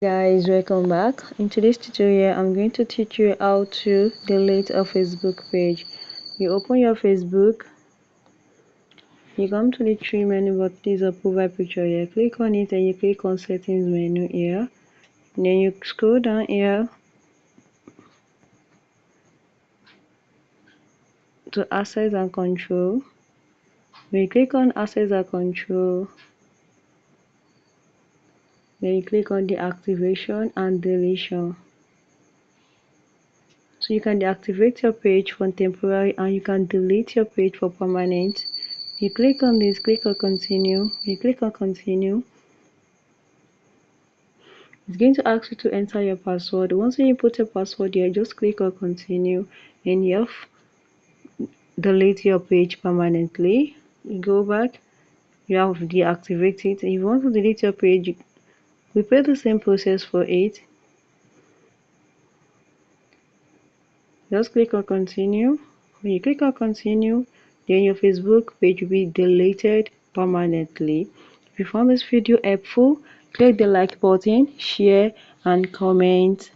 Guys, welcome back. In today's tutorial I'm going to teach you how to delete a Facebook page. You open your Facebook, you come to the three menu, but this is a profile picture here. Click on it and you click on settings menu here. Then you scroll down here to access and control. When you click on access and control, then you click on the activation and deletion. So you can deactivate your page for temporary and you can delete your page for permanent. You click on this, click on continue. You click on continue, it's going to ask you to enter your password. Once you put your password here, just click on continue and you have delete your page permanently. You go back, you have deactivate it. If you want to delete your page, repeat the same process for it. Just click on continue. When you click on continue, then your Facebook page will be deleted permanently. If you found this video helpful, click the like button, share and comment.